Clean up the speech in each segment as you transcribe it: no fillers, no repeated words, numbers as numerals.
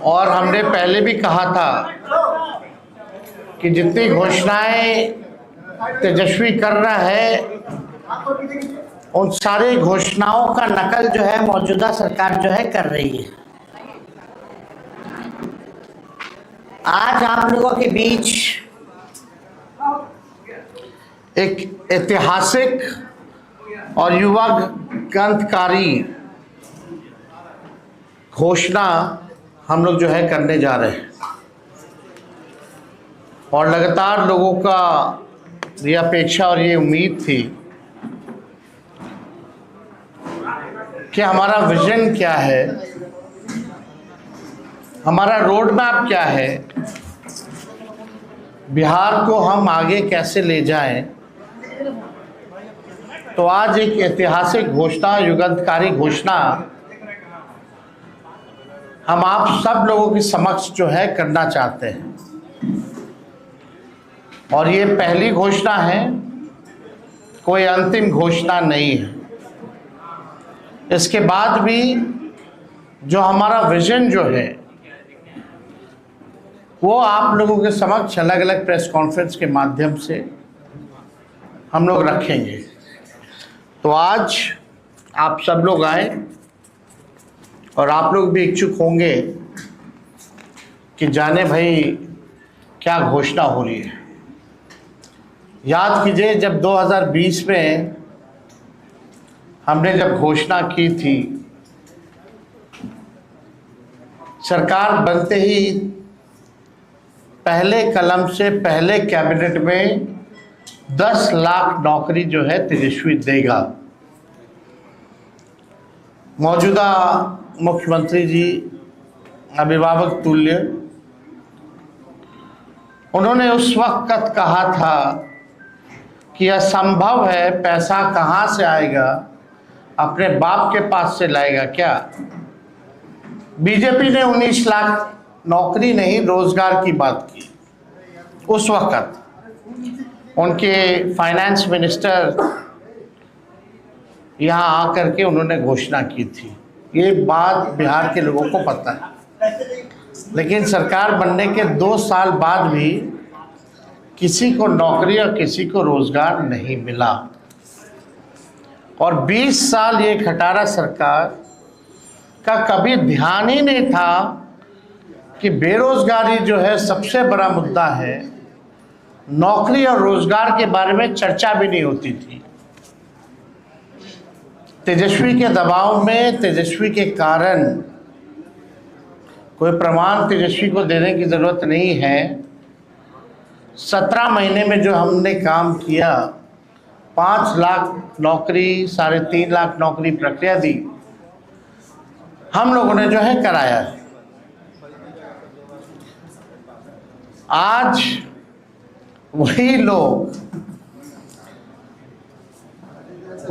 और हमने पहले भी कहा था कि जितनी घोषणाएं तेजस्वी कर रहा है उन सारी घोषणाओं का नकल जो है मौजूदा सरकार जो है कर रही है। आज आप लोगों के बीच एक ऐतिहासिक और युवा क्रांतिकारी घोषणा हम लोग जो है करने जा रहे हैं और लगातार लोगों का ये अपेक्षा और ये उम्मीद थी कि हमारा विजन क्या है, हमारा रोड मैप क्या है, बिहार को हम आगे कैसे ले जाएं। तो आज एक ऐतिहासिक घोषणा, युगांतकारी घोषणा हम आप सब लोगों के समक्ष जो है करना चाहते हैं और ये पहली घोषणा है, कोई अंतिम घोषणा नहीं है। इसके बाद भी जो हमारा विजन जो है वो आप लोगों के समक्ष अलग अलग प्रेस कॉन्फ्रेंस के माध्यम से हम लोग रखेंगे। तो आज आप सब लोग आए और आप लोग भी इच्छुक होंगे कि जाने भाई क्या घोषणा हो रही है। याद कीजिए जब 2020 में हमने जब घोषणा की थी, सरकार बनते ही पहले कलम से पहले कैबिनेट में 10 लाख नौकरी जो है तेजस्वी देगा। मौजूदा मुख्यमंत्री जी अभिभावक तुल्य, उन्होंने उस वक्त कहा था कि असंभव है, पैसा कहाँ से आएगा, अपने बाप के पास से लाएगा क्या। बीजेपी ने 19 लाख नौकरी नहीं रोजगार की बात की। उस वक्त उनके फाइनेंस मिनिस्टर यहाँ आकर के उन्होंने घोषणा की थी। ये बात बिहार के लोगों को पता है, लेकिन सरकार बनने के 2 साल बाद भी किसी को नौकरी और किसी को रोजगार नहीं मिला और 20 साल ये खटारा सरकार का कभी ध्यान ही नहीं था कि बेरोजगारी जो है सबसे बड़ा मुद्दा है। नौकरी और रोजगार के बारे में चर्चा भी नहीं होती थी। तेजस्वी के दबाव में, तेजस्वी के कारण, कोई प्रमाण तेजस्वी को देने की जरूरत नहीं है, 17 महीने में जो हमने काम किया, 5 लाख नौकरी, 3.5 लाख नौकरी प्रक्रिया दी, हम लोगों ने जो है कराया है। आज वही लोग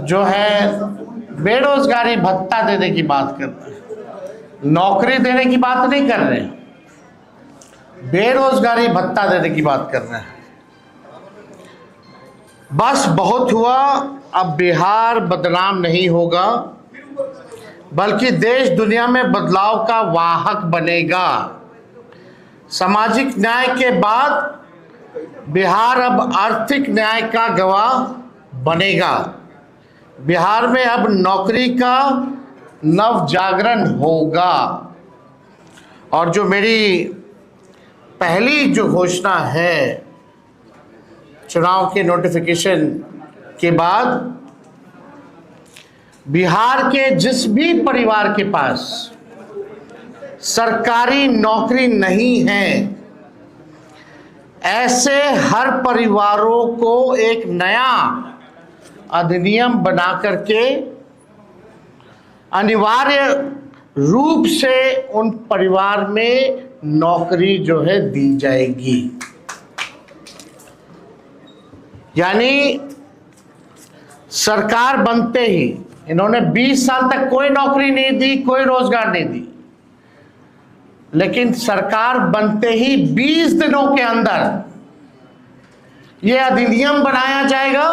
जो है बेरोजगारी भत्ता देने की बात कर रहे हैं, नौकरी देने की बात नहीं कर रहे हैं, बेरोजगारी भत्ता देने की बात कर रहे हैं। बस बहुत हुआ, अब बिहार बदनाम नहीं होगा बल्कि देश दुनिया में बदलाव का वाहक बनेगा। सामाजिक न्याय के बाद बिहार अब आर्थिक न्याय का गवाह बनेगा। बिहार में अब नौकरी का नव जागरण होगा। और जो मेरी पहली जो घोषणा है चुनाव के नोटिफिकेशन के बाद, बिहार के जिस भी परिवार के पास सरकारी नौकरी नहीं है, ऐसे हर परिवारों को एक नया अधिनियम बना करके अनिवार्य रूप से उन परिवार में नौकरी जो है दी जाएगी। यानी सरकार बनते ही इन्होंने 20 साल तक कोई नौकरी नहीं दी, कोई रोजगार नहीं दी, लेकिन सरकार बनते ही 20 दिनों के अंदर यह अधिनियम बनाया जाएगा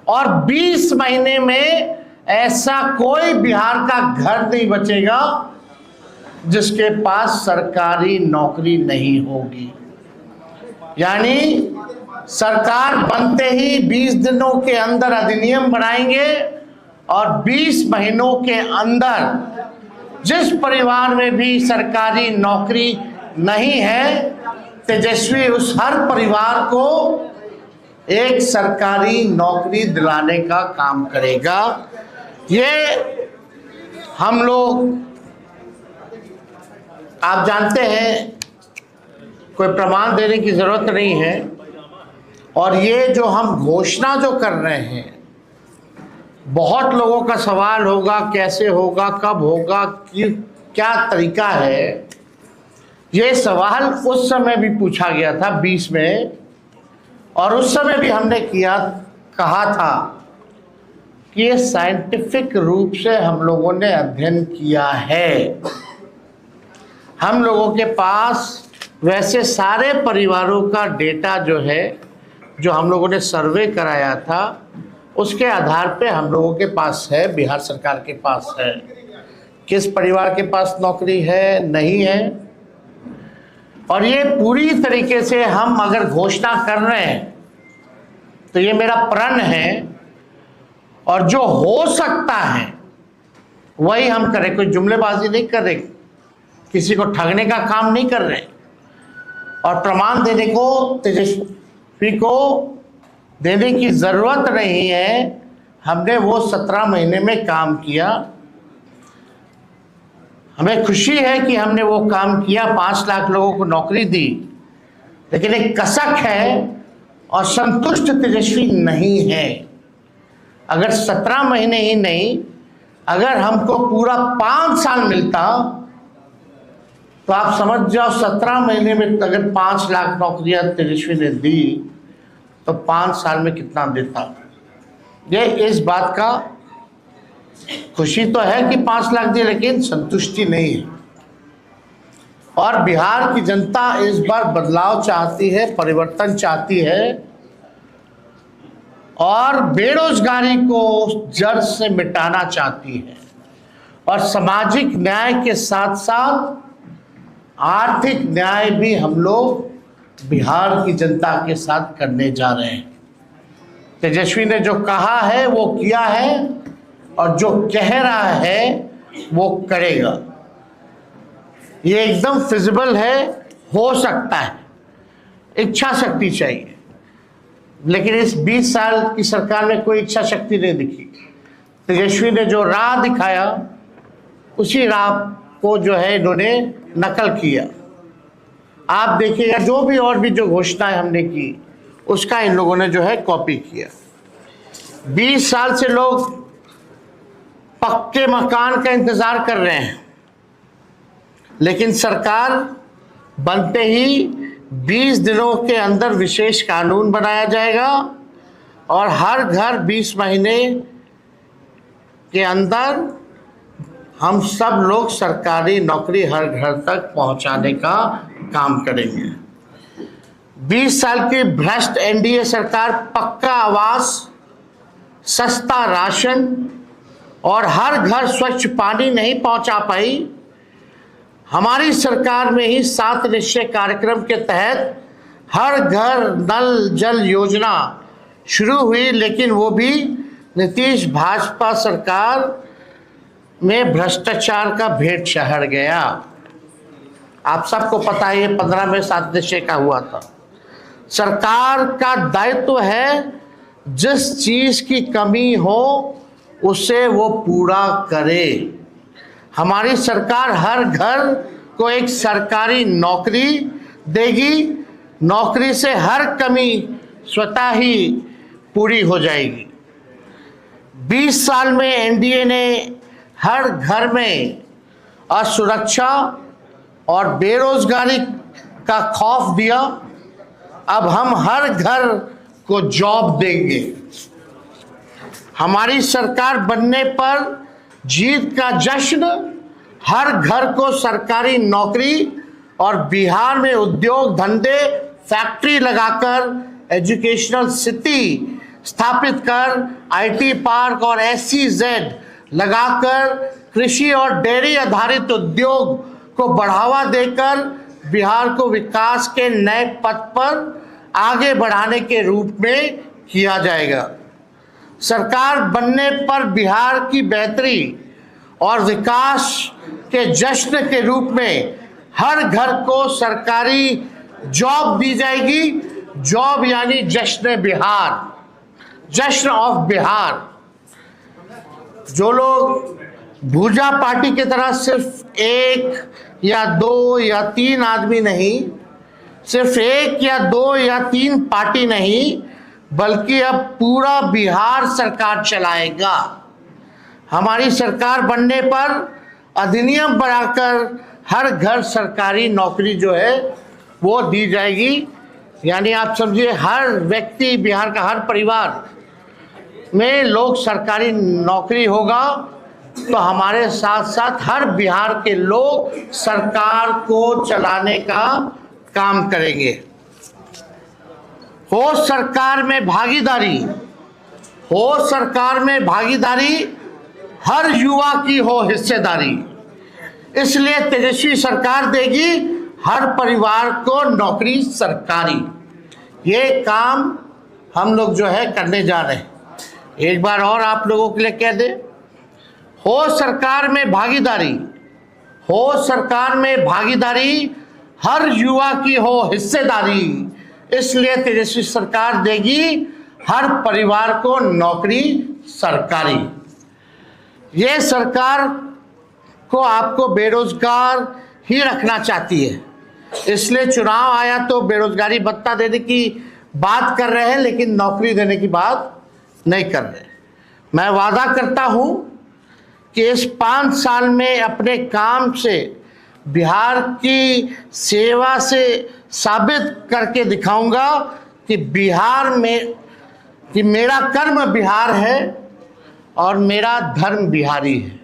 और 20 महीने में ऐसा कोई बिहार का घर नहीं बचेगा जिसके पास सरकारी नौकरी नहीं होगी। यानी सरकार बनते ही 20 दिनों के अंदर अधिनियम बनाएंगे और 20 महीनों के अंदर जिस परिवार में भी सरकारी नौकरी नहीं है, तेजस्वी उस हर परिवार को एक सरकारी नौकरी दिलाने का काम करेगा। ये हम लोग, आप जानते हैं, कोई प्रमाण देने की जरूरत नहीं है। और ये जो हम घोषणा जो कर रहे हैं, बहुत लोगों का सवाल होगा कैसे होगा, कब होगा, क्या तरीका है। ये सवाल उस समय भी पूछा गया था 20 में, और उस समय भी हमने कहा था कि ये साइंटिफिक रूप से हम लोगों ने अध्ययन किया है। हम लोगों के पास वैसे सारे परिवारों का डेटा जो है, जो हम लोगों ने सर्वे कराया था, उसके आधार पे हम लोगों के पास है, बिहार सरकार के पास है, किस परिवार के पास नौकरी है, नहीं है। और ये पूरी तरीके से हम अगर घोषणा कर रहे हैं तो ये मेरा प्रण है, और जो हो सकता है वही हम करें। कोई जुमलेबाजी नहीं कर रहे, किसी को ठगने का काम नहीं कर रहे, और प्रमाण देने को तेजस्वी को देने की ज़रूरत नहीं है। हमने वो 17 महीने में काम किया। हमें खुशी है कि हमने वो काम किया, 5 लाख लोगों को नौकरी दी, लेकिन एक कसक है और संतुष्ट तेजस्वी नहीं है। अगर 17 महीने ही नहीं, अगर हमको पूरा 5 साल मिलता तो आप समझ जाओ 17 महीने में अगर 5 लाख नौकरियां तेजस्वी ने दी तो 5 साल में कितना देता। ये इस बात का खुशी तो है कि 5 लाख दी, लेकिन संतुष्टि नहीं है। और बिहार की जनता इस बार बदलाव चाहती है, परिवर्तन चाहती है, और बेरोजगारी को जड़ से मिटाना चाहती है, और सामाजिक न्याय के साथ साथ आर्थिक न्याय भी हम लोग बिहार की जनता के साथ करने जा रहे हैं। तेजस्वी ने जो कहा है वो किया है, और जो कह रहा है वो करेगा। ये एकदम फिजिबल है, हो सकता है, इच्छा शक्ति चाहिए। लेकिन इस 20 साल की सरकार में कोई इच्छा शक्ति नहीं दिखी। तेजस्वी ने जो राह दिखाया, उसी राह को जो है इन्होंने नकल किया। आप देखिएगा जो भी और भी जो घोषणाएं हमने की, उसका इन लोगों ने जो है कॉपी किया। 20 साल से लोग पक्के मकान का इंतजार कर रहे हैं, लेकिन सरकार बनते ही 20 दिनों के अंदर विशेष कानून बनाया जाएगा, और हर घर 20 महीने के अंदर हम सब लोग सरकारी नौकरी हर घर तक पहुंचाने का काम करेंगे। 20 साल की भ्रष्ट एनडीए सरकार पक्का आवास, सस्ता राशन और हर घर स्वच्छ पानी नहीं पहुंचा पाई। हमारी सरकार में ही 7 निश्चय कार्यक्रम के तहत हर घर नल जल योजना शुरू हुई, लेकिन वो भी नीतीश भाजपा सरकार में भ्रष्टाचार का भेंट चढ़ गया। आप सबको पता है, ये 15 में 7 निश्चय का हुआ था। सरकार का दायित्व है जिस चीज की कमी हो उसे वो पूरा करे। हमारी सरकार हर घर को एक सरकारी नौकरी देगी, नौकरी से हर कमी स्वतः ही पूरी हो जाएगी। 20 साल में एनडीए ने हर घर में असुरक्षा और बेरोजगारी का खौफ दिया। अब हम हर घर को जॉब देंगे। हमारी सरकार बनने पर जीत का जश्न, हर घर को सरकारी नौकरी, और बिहार में उद्योग धंधे फैक्ट्री लगाकर एजुकेशनल सिटी स्थापित कर आईटी पार्क और SEZ लगाकर कृषि और डेयरी आधारित उद्योग को बढ़ावा देकर बिहार को विकास के नए पथ पर आगे बढ़ाने के रूप में किया जाएगा। सरकार बनने पर बिहार की बेहतरी और विकास के जश्न के रूप में हर घर को सरकारी जॉब दी जाएगी। जॉब यानी जश्न बिहार, जश्न ऑफ बिहार। जो लोग भूजा पार्टी की तरह सिर्फ 1 या 2 या 3 आदमी नहीं, सिर्फ 1 या 2 या 3 पार्टी नहीं, बल्कि अब पूरा बिहार सरकार चलाएगा। हमारी सरकार बनने पर अधिनियम बनाकर हर घर सरकारी नौकरी जो है वो दी जाएगी। यानी आप समझिए हर व्यक्ति, बिहार का हर परिवार में लोग सरकारी नौकरी होगा, तो हमारे साथ साथ हर बिहार के लोग सरकार को चलाने का काम करेंगे। हो सरकार में भागीदारी, हो सरकार में भागीदारी, हर युवा की हो हिस्सेदारी। इसलिए तेजस्वी सरकार देगी हर परिवार को नौकरी सरकारी। ये काम हम लोग जो है करने जा रहे हैं। एक बार और आप लोगों के लिए कह दे, हो सरकार में भागीदारी, हो सरकार में भागीदारी, हर युवा की हो हिस्सेदारी। इसलिए तेजस्वी सरकार देगी हर परिवार को नौकरी सरकारी। ये सरकार को आपको बेरोजगार ही रखना चाहती है, इसलिए चुनाव आया तो बेरोजगारी भत्ता देने की बात कर रहे हैं, लेकिन नौकरी देने की बात नहीं कर रहे। मैं वादा करता हूं कि इस 5 साल में अपने काम से बिहार की सेवा से साबित करके दिखाऊंगा कि बिहार में कि मेरा कर्म बिहार है और मेरा धर्म बिहारी है।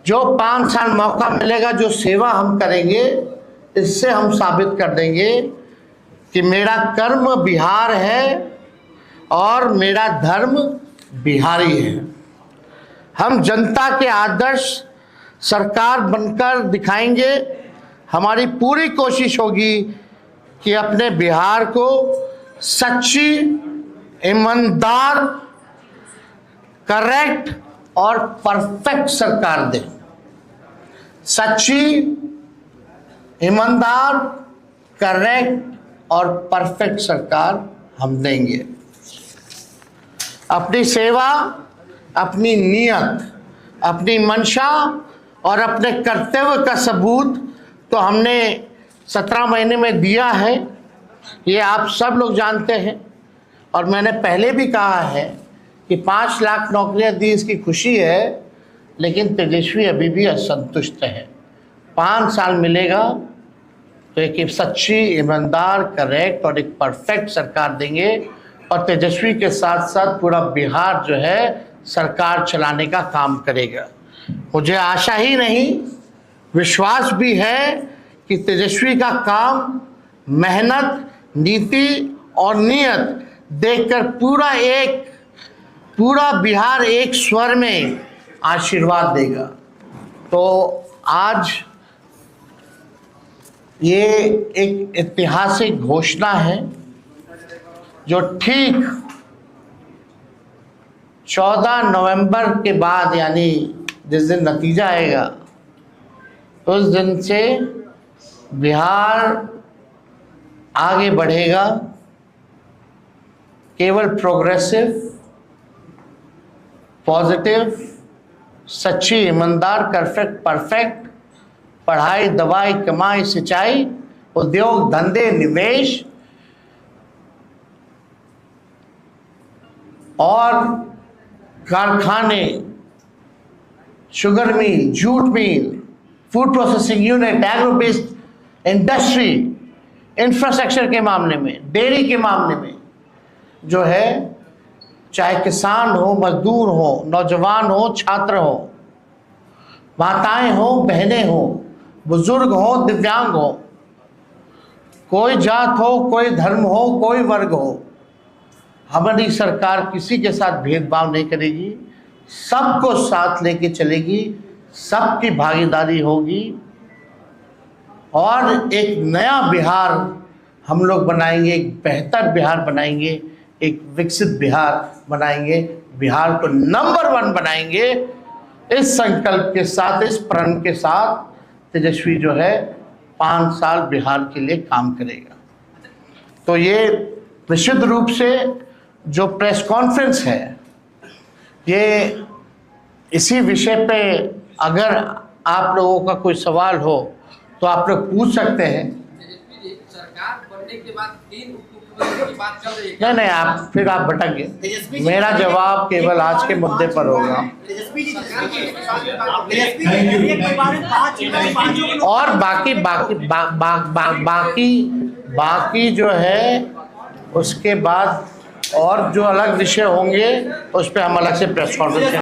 जो 5 साल मौका मिलेगा, जो सेवा हम करेंगे, इससे हम साबित कर देंगे कि मेरा कर्म बिहार है और मेरा धर्म बिहारी है। हम जनता के आदर्श सरकार बनकर दिखाएंगे। हमारी पूरी कोशिश होगी कि अपने बिहार को सच्ची, ईमानदार, करेक्ट और परफेक्ट सरकार दें। सच्ची, ईमानदार, करेक्ट और परफेक्ट सरकार हम देंगे। अपनी सेवा, अपनी नियत, अपनी मंशा और अपने कर्तव्य का सबूत तो हमने 17 महीने में दिया है, ये आप सब लोग जानते हैं। और मैंने पहले भी कहा है कि 5 लाख नौकरियां दी, इसकी खुशी है, लेकिन तेजस्वी अभी भी असंतुष्ट है। 5 साल मिलेगा तो एक सच्ची, ईमानदार, करेक्ट और एक परफेक्ट सरकार देंगे। और तेजस्वी के साथ साथ पूरा बिहार जो है सरकार चलाने का काम करेगा। मुझे आशा ही नहीं, विश्वास भी है कि तेजस्वी का काम, मेहनत, नीति और नियत देखकर पूरा बिहार एक स्वर में आशीर्वाद देगा। तो आज ये एक ऐतिहासिक घोषणा है जो ठीक 14 नवंबर के बाद, यानी जिस दिन नतीजा आएगा उस दिन से बिहार आगे बढ़ेगा। केवल प्रोग्रेसिव, पॉजिटिव, सच्ची, ईमानदार, परफेक्ट, पढ़ाई, दवाई, कमाई, सिंचाई, उद्योग, धंधे, निवेश और कारखाने, sugar mill, jute mill, food processing unit, agro based industry, infrastructure के मामले में, डेयरी के मामले में जो है, चाहे किसान हो, मजदूर हो, नौजवान हो, छात्र हो, माताएं हो, बहनें हो, बुजुर्ग हो, दिव्यांग हो, कोई जात हो, कोई धर्म हो, कोई वर्ग हो, हमारी सरकार किसी के साथ भेदभाव नहीं करेगी, सबको साथ लेके चलेगी, सबकी भागीदारी होगी और एक नया बिहार हम लोग बनाएंगे, एक बेहतर बिहार बनाएंगे, एक विकसित बिहार बनाएंगे, बिहार को नंबर 1 बनाएंगे। इस संकल्प के साथ, इस प्रण के साथ तेजस्वी जो है 5 साल बिहार के लिए काम करेगा। तो ये निश्चित रूप से जो प्रेस कॉन्फ्रेंस है, ये इसी विषय पे अगर आप लोगों का कोई सवाल हो तो आप लोग पूछ सकते हैं। सरकार बनने के बाद 3 उपमुख्यमंत्री की बात चल रही है। नहीं, आप फिर आप भटक गए। मेरा जवाब केवल आज के मुद्दे पर होगा। और बाकी जो है उसके बाद और जो अलग विषय होंगे उस पर हम अलग से प्रेस कॉन्फ्रेंस